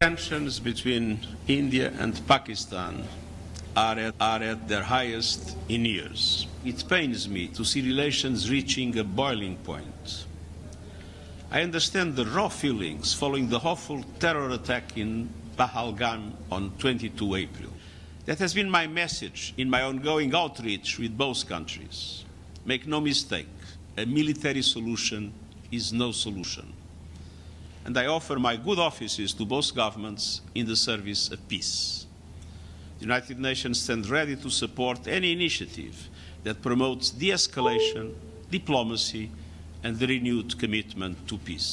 Tensions between India and Pakistan are at their highest in years. It pains me to see relations reaching a boiling point. I understand the raw feelings following the awful terror attack in Pahalgam on 22 April. That has been my message in my ongoing outreach with both countries. Make no mistake, a military solution is no solution. And I offer my good offices to both governments in the service of peace. The United Nations stands ready to support any initiative that promotes de-escalation, diplomacy, and the renewed commitment to peace.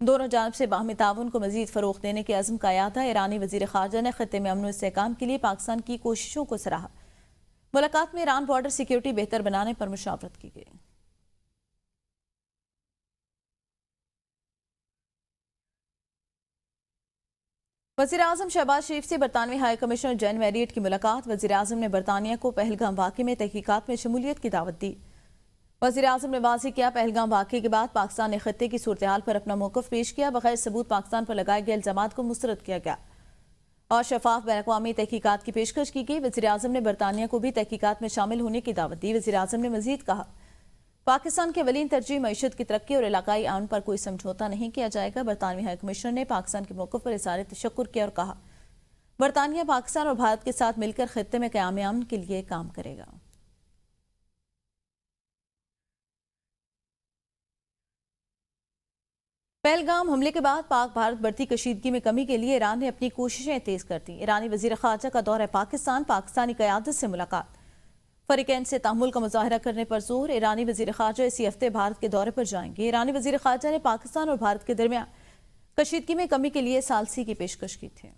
دونوں جانب سے باہمی تعاون کو مزید فروغ دینے کے عزم کا اعادہ ایرانی وزیر خارجہ نے خطے میں امن و استحکام کے لیے پاکستان کی کوششوں کو سراہا۔ ملاقات میں ایران بارڈر سیکیورٹی بہتر بنانے پر مشاورت کی گئی۔ وزیراعظم شہباز شریف سے برطانوی ہائی کمشنر جین میریٹ کی ملاقات۔ وزیراعظم نے برطانیہ کو پہلگام واقعے میں تحقیقات میں شمولیت کی دعوت دی۔ وزیراعظم نے واضح کیا پہلگام واقعے کے بعد پاکستان نے خطے کی صورتحال پر اپنا موقف پیش کیا، بغیر ثبوت پاکستان پر لگائے گئے الزامات کو مسترد کیا گیا اور شفاف بین الاقوامی تحقیقات کی پیشکش کی گئی۔ وزیراعظم نے برطانیہ کو بھی تحقیقات میں شامل ہونے کی دعوت دی۔ وزیراعظم نے مزید کہا پاکستان کی اولین ترجیح معیشت کی ترقی اور علاقائی امن پر کوئی سمجھوتہ نہیں کیا جائے گا۔ برطانوی ہائی کمشنر نے پاکستان کے موقف پر اظہار تشکر کیا اور کہا برطانیہ پاکستان اور بھارت کے ساتھ مل کر خطے میں قیام امن کے لیے کام کرے گا۔ پہلگام حملے کے بعد پاک بھارت بڑھتی کشیدگی میں کمی کے لیے ایران نے اپنی کوششیں تیز کر دیں۔ ایرانی وزیر خارجہ کا دورہ پاکستان، پاکستانی قیادت سے ملاقات، فریقین سے تحمل کا مظاہرہ کرنے پر زور۔ ایرانی وزیر خارجہ اسی ہفتے بھارت کے دورے پر جائیں گے۔ ایرانی وزیر خارجہ نے پاکستان اور بھارت کے درمیان کشیدگی میں کمی کے لیے ثالثی کی پیشکش کی تھی۔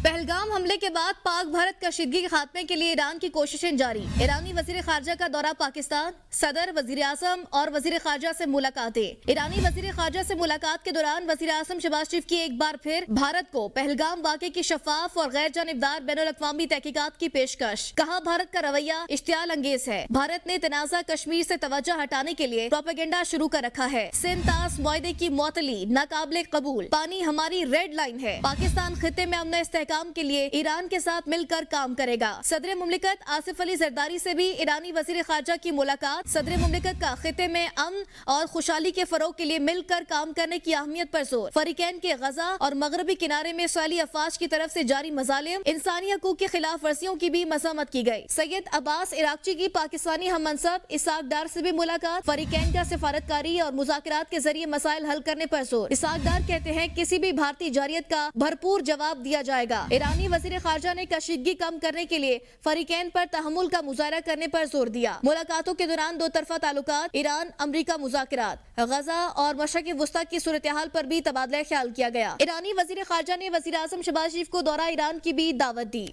پہلگام حملے کے بعد پاک بھارت کشیدگی کے خاتمے کے لیے ایران کی کوششیں جاری۔ ایرانی وزیر خارجہ کا دورہ پاکستان، صدر، وزیر اعظم اور وزیر خارجہ سے ملاقاتیں۔ ایرانی وزیر خارجہ سے ملاقات کے دوران وزیر اعظم شہباز شریف کی ایک بار پھر بھارت کو پہلگام واقعے کی شفاف اور غیر جانبدار بین الاقوامی تحقیقات کی پیشکش۔ کہا بھارت کا رویہ اشتعال انگیز ہے۔ بھارت نے تنازع کشمیر سے توجہ ہٹانے کے لیے پروپیگنڈا شروع کر رکھا ہے۔ سندھ طاس معاہدے کی معطلی ناقابل قبول، پانی ہماری ریڈ لائن ہے۔ پاکستان خطے میں امن و استحکام کے لیے ایران کے ساتھ مل کر کام کرے گا۔ صدر مملکت آصف علی زرداری سے بھی ایرانی وزیر خارجہ کی ملاقات۔ صدر مملکت کا خطے میں امن اور خوشحالی کے فروغ کے لیے مل کر کام کرنے کی اہمیت پر زور۔ فریقین کے غزہ اور مغربی کنارے میں اسرائیلی افواج کی طرف سے جاری مظالم، انسانی حقوق کی خلاف ورزیوں کی بھی مذمت کی گئی۔ سید عباس عراقچی کی پاکستانی ہم منصب اسحاق ڈار سے بھی ملاقات۔ فریقین کا سفارتکاری اور مذاکرات کے ذریعے مسائل حل کرنے پر زور۔ اسحاق ڈار کہتے ہیں کسی بھی بھارتی جارحیت کا بھرپور جواب دیا جائے گا۔ ایرانی وزیر خارجہ نے کشیدگی کم کرنے کے لیے فریقین پر تحمل کا مظاہرہ کرنے پر زور دیا۔ ملاقاتوں کے دوران دو طرفہ تعلقات، ایران امریکہ مذاکرات، غزہ اور مشرق وسطیٰ کی صورتحال پر بھی تبادلہ خیال کیا گیا۔ ایرانی وزیر خارجہ نے وزیر اعظم شہباز شریف کو دورہ ایران کی بھی دعوت دی۔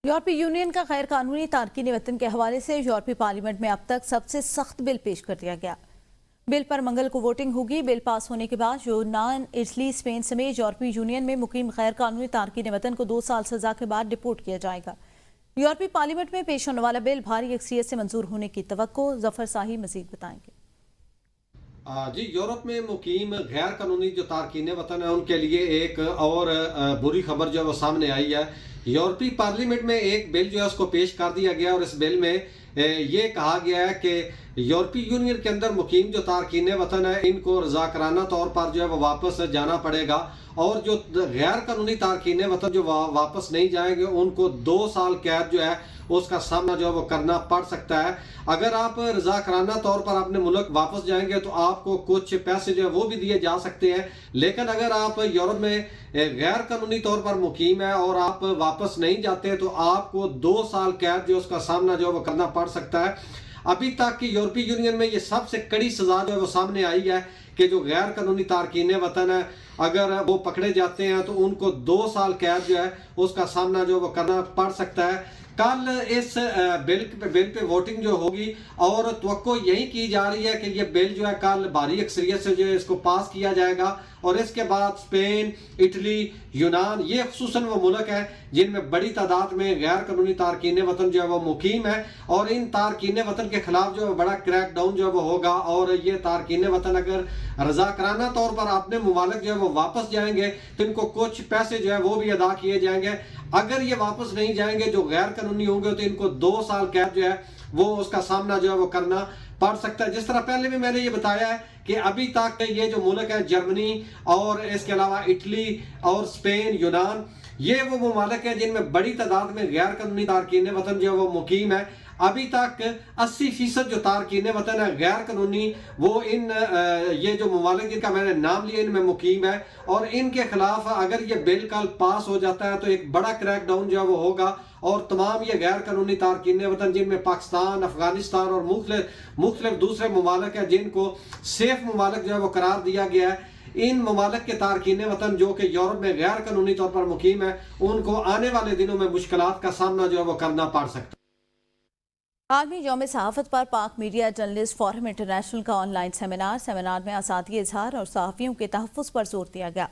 یورپی یونین کا غیر قانونی تارکین وطن کے حوالے سے یورپی پارلیمنٹ میں اب تک سب سے سخت بل پیش کر دیا گیا۔ بل پر منگل کو ووٹنگ ہوگی۔ بل پاس ہونے کے بعد یونان، اٹلی، اسپین سمیت یورپی یونین میں مقیم غیر قانونی تارکین وطن کو 2 سال سزا کے بعد ڈپورٹ کیا جائے گا۔ یورپی پارلیمنٹ میں پیش ہونے والا بل بھاری اکثریت سے منظور ہونے کی توقع۔ ظفر ساہی مزید بتائیں گے۔ جی، یورپ میں مقیم غیر قانونی جو تارکین وطن ہیں ان کے لیے ایک اور بری خبر جو ہے وہ سامنے آئی ہے۔ یورپی پارلیمنٹ میں ایک بل جو ہے اس کو پیش کر دیا گیا اور اس بل میں یہ کہا گیا ہے کہ یورپی یونین کے اندر مقیم جو تارکین وطن ہیں ان کو رضاکارانہ طور پر جو ہے وہ واپس جانا پڑے گا، اور جو غیر قانونی تارکین وطن جو واپس نہیں جائیں گے ان کو 2 سال قید جو ہے اس کا سامنا جو ہے وہ کرنا پڑ سکتا ہے۔ اگر آپ رضاکارانہ طور پر اپنے ملک واپس جائیں گے تو آپ کو کچھ پیسے جو ہے وہ بھی دیے جا سکتے ہیں، لیکن اگر آپ یورپ میں غیر قانونی طور پر مقیم ہے اور آپ واپس نہیں جاتے تو آپ کو 2 سال قید جو اس کا سامنا جو ہے وہ کرنا پڑ سکتا ہے۔ ابھی تک کی یورپی یونین میں یہ سب سے کڑی سزا جو ہے وہ سامنے آئی ہے کہ جو غیر قانونی تارکین وطن ہے اگر وہ پکڑے جاتے ہیں تو ان کو 2 سال قید جو ہے اس کا سامنا جو وہ کرنا پڑ سکتا ہے۔ کل اس بل پہ ووٹنگ جو ہوگی اور توقع یہی کی جا رہی ہے کہ یہ بل جو ہے کل بھاری اکثریت سے جو ہے اس کو پاس کیا جائے گا، اور اس کے بعد اسپین، اٹلی، یونان، یہ خصوصاً وہ ملک ہیں جن میں بڑی تعداد میں غیر قانونی تارکین وطن جو ہے وہ مقیم ہے، اور ان تارکین وطن کے خلاف جو ہے بڑا کریک ڈاؤن جو ہے وہ ہوگا، اور یہ تارکین وطن اگر رضاکارانہ طور پر اپنے ممالک جو ہے وہ واپس جائیں گے تو ان کو کچھ پیسے جو ہے وہ بھی ادا کیے جائیں گے۔ اگر یہ واپس نہیں جائیں گے جو غیر قانونی ہوں گے تو ان کو 2 سال قید جو ہے وہ اس کا سامنا جو ہے وہ کرنا پڑ سکتا ہے۔ جس طرح پہلے بھی میں نے یہ بتایا ہے کہ ابھی تک یہ جو ملک ہے جرمنی اور اس کے علاوہ اٹلی اور اسپین، یونان، یہ وہ ممالک ہیں جن میں بڑی تعداد میں غیر قانونی تارکین وطن جو وہ مقیم ہے. ابھی تک 80% جو تارکین وطن ہے غیر قانونی وہ یہ جو ممالک جن کا میں نے نام لیا ان میں مقیم ہے, اور ان کے خلاف اگر یہ بل کل پاس ہو جاتا ہے تو ایک بڑا کریک ڈاؤن جو ہے وہ ہوگا, اور تمام یہ غیر قانونی تارکین وطن جن میں پاکستان, افغانستان اور مختلف دوسرے ممالک ہیں جن کو سیف ممالک جو ہے وہ قرار دیا گیا ہے, ان ممالک کے تارکین وطن جو کہ یورپ میں غیر قانونی طور پر مقیم ہے ان کو آنے والے دنوں میں مشکلات کا سامنا جو ہے وہ کرنا پڑ سکتا ہے. عالمی یوم صحافت پر پاک میڈیا جرنلسٹ فورم انٹرنیشنل کا آن لائن سیمینار میں آزادی اظہار اور صحافیوں کے تحفظ پر زور دیا گیا.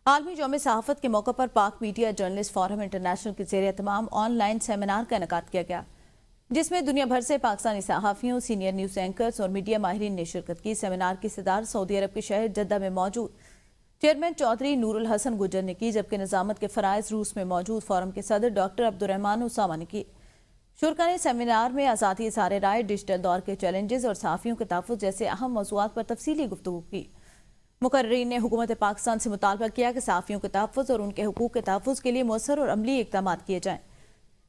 عالمی یوم صحافت کے موقع پر پاک میڈیا جرنلسٹ فورم انٹرنیشنل کے زیر اہتمام آن لائن سیمینار کا انعقاد کیا گیا, جس میں دنیا بھر سے پاکستانی صحافیوں, سینئر نیوز اینکرز اور میڈیا ماہرین نے شرکت کی. سیمینار کی صدارت سعودی عرب کے شہر جدہ میں موجود چیئرمین چودھری نور الحسن گجر نے کی, جبکہ نظامت کے فرائض روس میں موجود فورم کے صدر ڈاکٹر عبدالرحمان اسامہ نے کی. شرکا نے سیمینار میں آزادی اظہار رائے, ڈیجیٹل دور کے چیلنجز اور صحافیوں کے تحفظ جیسے اہم موضوعات پر تفصیلی گفتگو کی. مقررین نے حکومت پاکستان سے مطالبہ کیا کہ صحافیوں کے تحفظ اور ان کے حقوق کے تحفظ کے لیے مؤثر اور عملی اقدامات کیے جائیں.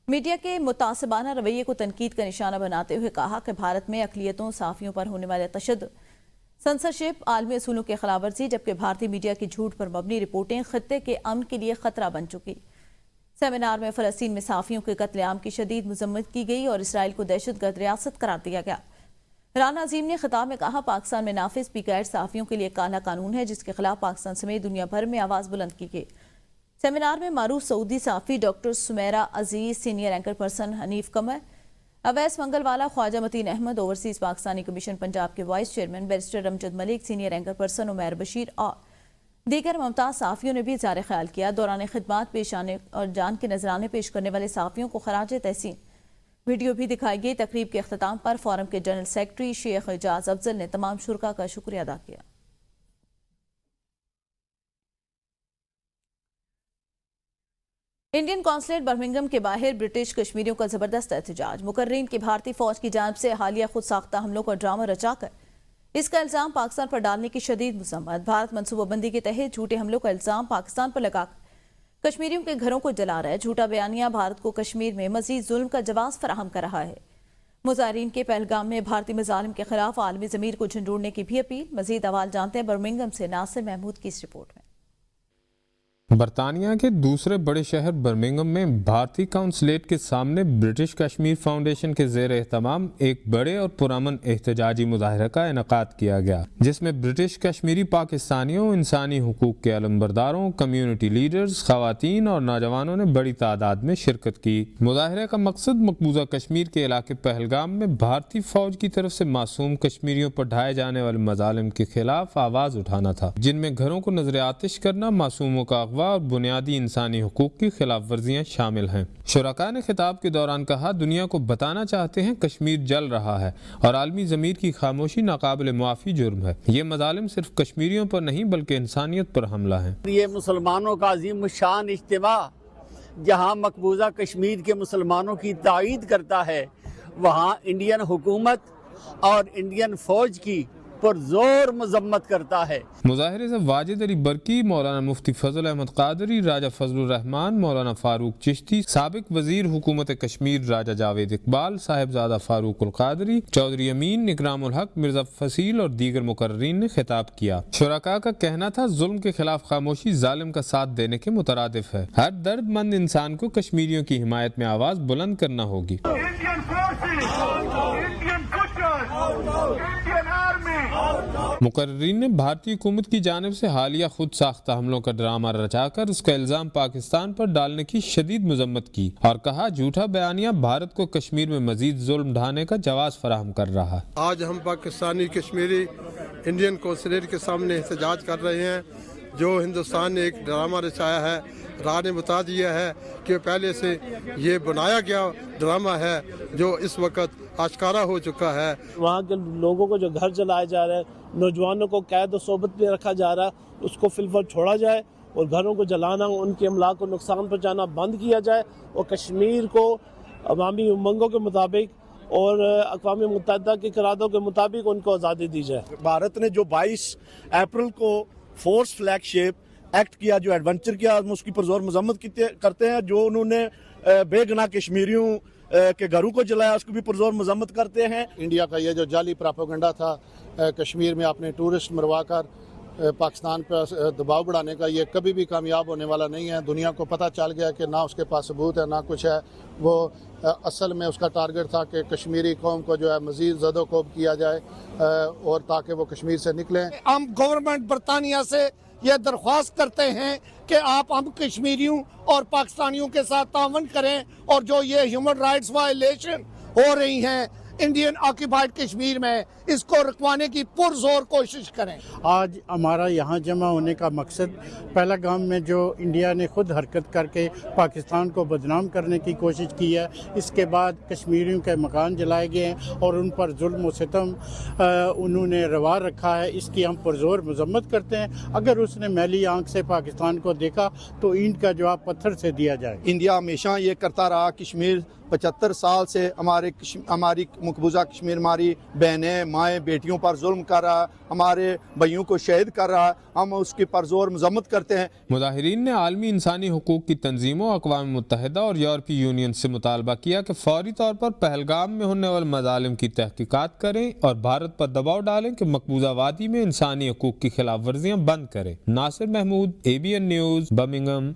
میڈیا کے متعصبانہ رویے کو تنقید کا نشانہ بناتے ہوئے کہا کہ بھارت میں اقلیتوں, صحافیوں پر ہونے والے تشدد, سنسرشپ عالمی اصولوں کی خلاف ورزی, جبکہ بھارتی میڈیا کی جھوٹ پر مبنی رپورٹیں خطے کے امن کے لیے خطرہ بن چکی. سیمینار میں فلسطین میں صحافیوں کے قتل عام کی شدید مذمت کی گئی اور اسرائیل کو دہشت گرد ریاست قرار دیا گیا. رانا عظیم نے خطاب میں کہا, پاکستان میں نافذ پی گیڈ صحافیوں کے لیے کالا قانون ہے جس کے خلاف پاکستان سمیت دنیا بھر میں آواز بلند کی گئی. سیمینار میں معروف سعودی صحافی doctor Samira Aziz, senior anchor person Hanif Qamar, Awais Mangalwala, Khawaja Mateen Ahmed, overseas Pakistani commission Punjab کے vice chairman barrister Ramjad Malik, senior anchor person Umair Bashir اور دیگر ممتاز صحافیوں نے بھی اظہار خیال کیا. دوران خدمات پیش آنے اور جان کے نذرانے پیش کرنے والے صحافیوں کو خراج تحسین ویڈیو بھی دکھائی گئی. تقریب کے اختتام پر فورم کے جنرل سیکرٹری شیخ اعجاز افضل نے تمام شرکاء کا شکریہ ادا کیا. انڈین قونصلیٹ برمنگھم کے باہر برٹش کشمیریوں کا زبردست احتجاج. مقررین کی بھارتی فوج کی جانب سے حالیہ خود ساختہ حملوں کا ڈرامہ رچا کر اس کا الزام پاکستان پر ڈالنے کی شدید مذمت. بھارت منصوبہ بندی کے تحت جھوٹے حملوں کا الزام پاکستان پر لگا کر کشمیریوں کے گھروں کو جلا رہا ہے. جھوٹا بیانیہ بھارت کو کشمیر میں مزید ظلم کا جواز فراہم کر رہا ہے. مظاہرین کے پہلگام میں بھارتی مظالم کے خلاف عالمی ضمیر کو جھنڈوڑنے کی بھی اپیل. مزید احوال جانتے ہیں برمنگھم سے ناصر محمود کی اس رپورٹ میں. برطانیہ کے دوسرے بڑے شہر برمنگھم میں بھارتی قونصلیٹ کے سامنے برٹش کشمیر فاؤنڈیشن کے زیر اہتمام ایک بڑے اور پرامن احتجاجی مظاہرہ کا انعقاد کیا گیا, جس میں برٹش کشمیری پاکستانیوں, انسانی حقوق کے علمبرداروں, کمیونٹی لیڈرز, خواتین اور نوجوانوں نے بڑی تعداد میں شرکت کی. مظاہرے کا مقصد مقبوضہ کشمیر کے علاقے پہلگام میں بھارتی فوج کی طرف سے معصوم کشمیریوں پر ڈھائے جانے والے مظالم کے خلاف آواز اٹھانا تھا, جن میں گھروں کو نظر آتش کرنا, معصوموں کا اور بنیادی انسانی حقوق کی خلاف ورزیاں شامل ہیں. شرکاء نے خطاب کے دوران کہا, دنیا کو بتانا چاہتے ہیں کشمیر جل رہا ہے اور عالمی ضمیر کی خاموشی ناقابل معافی جرم ہے. یہ مظالم صرف کشمیریوں پر نہیں بلکہ انسانیت پر حملہ ہیں. یہ مسلمانوں کا عظیم الشان اجتماع جہاں مقبوضہ کشمیر کے مسلمانوں کی تائید کرتا ہے, وہاں انڈین حکومت اور انڈین فوج کی پرزور مذمت کرتا ہے. مظاہرے سے واجد علی برکی, مولانا مفتی فضل احمد قادری, راجہ فضل الرحمان, مولانا فاروق چشتی, سابق وزیر حکومت کشمیر راجہ جاوید اقبال, صاحبزادہ فاروق القادری, چودھری امین, اکرام الحق, مرزا فصیل اور دیگر مقررین نے خطاب کیا. شرکاء کا کہنا تھا, ظلم کے خلاف خاموشی ظالم کا ساتھ دینے کے مترادف ہے. ہر درد مند انسان کو کشمیریوں کی حمایت میں آواز بلند کرنا ہوگی. مقررین نے بھارتی حکومت کی جانب سے حالیہ خود ساختہ حملوں کا ڈرامہ رچا کر اس کا الزام پاکستان پر ڈالنے کی شدید مذمت کی اور کہا, جھوٹا بیانیہ بھارت کو کشمیر میں مزید ظلم ڈھانے کا جواز فراہم کر رہا ہے. آج ہم پاکستانی کشمیری انڈین قونصلیٹ کے سامنے احتجاج کر رہے ہیں. جو ہندوستان نے ایک ڈرامہ رچایا ہے, راہ نے بتا دیا ہے کہ پہلے سے یہ بنایا گیا ڈرامہ ہے جو اس وقت آشکارا ہو چکا ہے. وہاں کے لوگوں کو جو گھر جلائے جا رہے ہیں, نوجوانوں کو قید و صحبت میں رکھا جا رہا ہے, اس کو فی الفور چھوڑا جائے اور گھروں کو جلانا, ان کے املاک کو نقصان پہنچانا بند کیا جائے اور کشمیر کو عوامی امنگوں کے مطابق اور اقوام متحدہ کے قراردادوں کے مطابق ان کو آزادی دی جائے. بھارت نے جو 22 اپریل کو فورس فلیگ شپ ایکٹ کیا, جو ایڈونچر کیا, ہم اس کی پرزور مذمت کرتے ہیں. جو انہوں نے بے گناہ کشمیریوں کے گھروں کو جلایا اس کو بھی پرزور مذمت کرتے ہیں. انڈیا کا یہ جو جعلی پراپیگنڈا تھا کشمیر میں اپنے ٹورسٹ مروا کر پاکستان پر دباؤ بڑھانے کا, یہ کبھی بھی کامیاب ہونے والا نہیں ہے. دنیا کو پتہ چل گیا کہ نہ اس کے پاس ثبوت ہے نہ کچھ ہے. وہ اصل میں اس کا ٹارگٹ تھا کہ کشمیری قوم کو جو ہے مزید زد و کوب کیا جائے اور تاکہ وہ کشمیر سے نکلیں. ہم گورنمنٹ برطانیہ سے یہ درخواست کرتے ہیں کہ آپ ہم کشمیریوں اور پاکستانیوں کے ساتھ تعاون کریں اور جو یہ ہیومن رائٹس وائلیشن ہو رہی ہیں انڈین آکیپائڈ کشمیر میں اس کو رکوانے کی پرزور کوشش کریں. آج ہمارا یہاں جمع ہونے کا مقصد پہلگام میں جو انڈیا نے خود حرکت کر کے پاکستان کو بدنام کرنے کی کوشش کی ہے, اس کے بعد کشمیریوں کے مکان جلائے گئے ہیں اور ان پر ظلم و ستم انہوں نے روا رکھا ہے. اس کی ہم پرزور مذمت کرتے ہیں. اگر اس نے میلی آنکھ سے پاکستان کو دیکھا تو اینٹ کا جواب پتھر سے دیا جائے. انڈیا ہمیشہ یہ کرتا رہا, کشمیر 75 سال سے ہماری مقبوضہ کشمیر ہماری بہنیں مائیں بیٹیوں پر ظلم کر رہا ہے, ہمارے بھائیوں کو شہید کر رہا ہے. ہم اس کی پرزور مذمت کرتے ہیں. مظاہرین نے عالمی انسانی حقوق کی تنظیموں, اقوام متحدہ اور یورپی یونین سے مطالبہ کیا کہ فوری طور پر پہلگام میں ہونے والے مظالم کی تحقیقات کریں اور بھارت پر دباؤ ڈالیں کہ مقبوضہ وادی میں انسانی حقوق کی خلاف ورزیاں بند کرے. Nasir Mahmood, ABN news, Birmingham.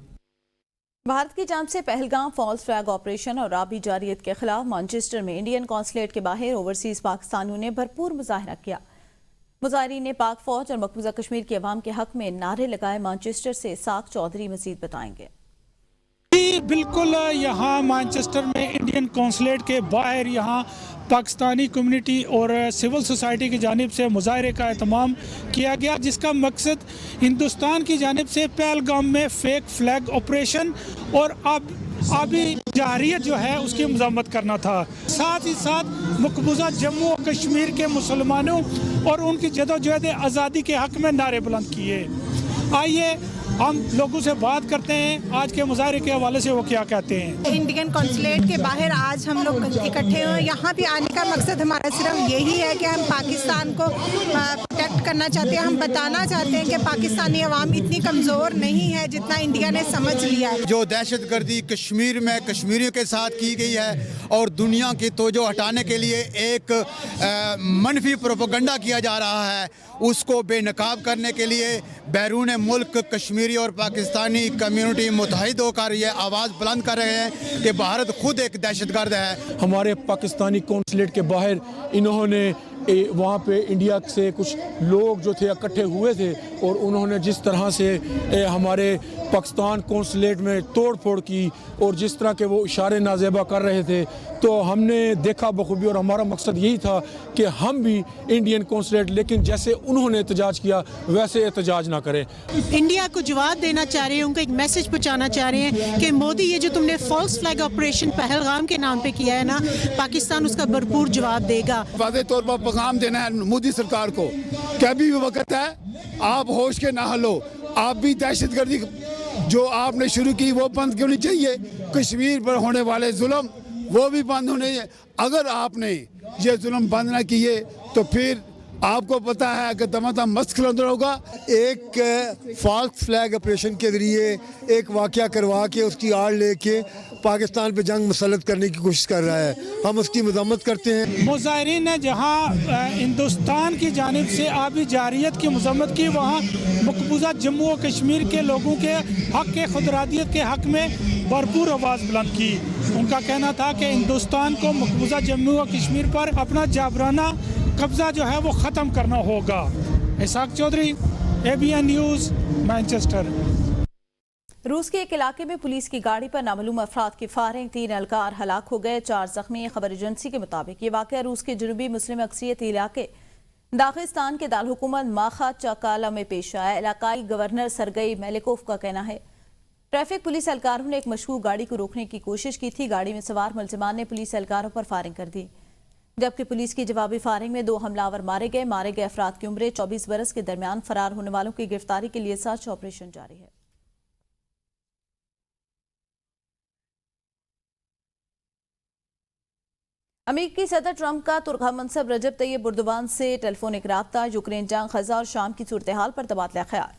Bharat کی جانب سے پہلگام فالس فلیگ آپریشن اور آبی جارحیت کے خلاف مانچسٹر میں انڈین قونصلیٹ کے باہر اوورسیز پاکستانیوں نے بھرپور مظاہرہ کیا. مظاہرین نے پاک فوج اور مقبوضہ کشمیر کے عوام کے حق میں نعرے لگائے. مانچسٹر سے ساق چودھری مزید بتائیں گے. بالکل, یہاں مانچسٹر میں انڈین قونصلیٹ کے باہر یہاں پاکستانی کمیونٹی اور سول سوسائٹی کی جانب سے مظاہرے کا اہتمام کیا گیا, جس کا مقصد ہندوستان کی جانب سے پہلگام میں فیک فلیگ آپریشن اور آبی جارحیت جو ہے اس کی مذمت کرنا تھا. ساتھ ہی ساتھ مقبوضہ جموں و کشمیر کے مسلمانوں اور ان کی جدوجہد آزادی کے حق میں نعرے بلند کیے. آئیے ہم لوگوں سے بات کرتے ہیں آج کے مظاہرے کے حوالے سے وہ کیا کہتے ہیں. انڈین قونصلیٹ کے باہر آج ہم لوگ اکٹھے ہوئے. یہاں پہ آنے کا مقصد ہمارا صرف یہی ہے کہ ہم پاکستان کو پروٹیکٹ کرنا چاہتے ہیں. ہم بتانا چاہتے ہیں کہ پاکستانی عوام اتنی کمزور نہیں ہے جتنا انڈیا نے سمجھ لیا ہے. جو دہشت گردی کشمیر میں کشمیریوں کے ساتھ کی گئی ہے اور دنیا کی توجہ ہٹانے کے لیے ایک منفی پروپیگنڈا کیا جا رہا ہے, اس کو بے نقاب کرنے کے لیے بیرون ملک کشمیری اور پاکستانی کمیونٹی متحد ہو کر یہ آواز بلند کر رہے ہیں کہ بھارت خود ایک دہشت گرد ہے. ہمارے پاکستانی قونصلیٹ کے باہر انہوں نے وہاں پہ انڈیا سے کچھ لوگ جو تھے اکٹھے ہوئے تھے اور انہوں نے جس طرح سے ہمارے پاکستان قونصلیٹ میں توڑ پھوڑ کی اور جس طرح کے وہ اشارے نازیبہ کر رہے تھے, تو ہم نے دیکھا بخوبی اور ہمارا مقصد یہی تھا کہ ہم بھی انڈین قونصلیٹ لیکن جیسے انہوں نے احتجاج کیا ویسے احتجاج نہ کریں. انڈیا کو جواب دینا چاہ رہے ہیں, ان کو ایک میسج پہنچانا چاہ رہے ہیں کہ مودی یہ جو تم نے فالس فلیگ آپریشن پہلگام کے نام پہ کیا ہے نا, پاکستان اس کا بھرپور جواب دے گا. واضح طور پر پیغام دینا ہے مودی سرکار کو کہ ابھی بھی وقت ہے, آپ ہوش کے نہ ہلو. آپ بھی دہشت گردی جو آپ نے شروع کی وہ بند ہونی چاہیے. کشمیر پر ہونے والے ظلم وہ بھی بند ہونے چاہیے. اگر آپ نے یہ ظلم بند نہ کیے تو پھر آپ کو پتا ہے کہ دم مست کلندر ہوگا. ایک فالس فلیگ آپریشن کے ذریعے ایک واقعہ کروا کے اس کی آڑ لے کے پاکستان پہ جنگ مسلط کرنے کی کوشش کر رہا ہے. ہم اس کی مذمت کرتے ہیں. مظاہرین نے جہاں ہندوستان کی جانب سے آبی جارحیت کی مذمت کی, وہاں مقبوضہ جموں و کشمیر کے لوگوں کے حق کے خودارادیت کے حق میں بھرپور آواز بلند کی. ان کا کہنا تھا کہ ہندوستان کو مقبوضہ جموں و کشمیر پر اپنا جابرانہ قبضہ جو ہے وہ ختم کرنا ہوگا. اسحاق چودھری, ABN نیوز, مانچسٹر. روس کے ایک علاقے میں پولیس کی گاڑی پر نامعلوم افراد کی فائرنگ, 3 اہلکار ہلاک ہو گئے, 4 زخمی. خبر ایجنسی کے مطابق یہ واقعہ روس کے جنوبی مسلم اکثریت علاقے داغستان کے دارالحکومت ماخا چاکالا میں پیش آیا. علاقائی گورنر سرگئی میلیکوف کا کہنا ہے ٹریفک پولیس اہلکاروں نے ایک مشکوک گاڑی کو روکنے کی کوشش کی تھی. گاڑی میں سوار ملزمان نے پولیس اہلکاروں پر فائرنگ کر دی, جبکہ پولیس کی جوابی فائرنگ میں 2 حملہ مارے گئے افراد کی عمریں 24 برس کے درمیان. فرار ہونے والوں کی گرفتاری کے لیے سرچ آپریشن جاری ہے. امریکی صدر ٹرمپ کا ترکھا منصب رجب طیب اردوان سے ٹیلی فونک رابطہ. یوکرین جنگ, غزہ اور شام کی صورتحال پر تبادلہ خیال.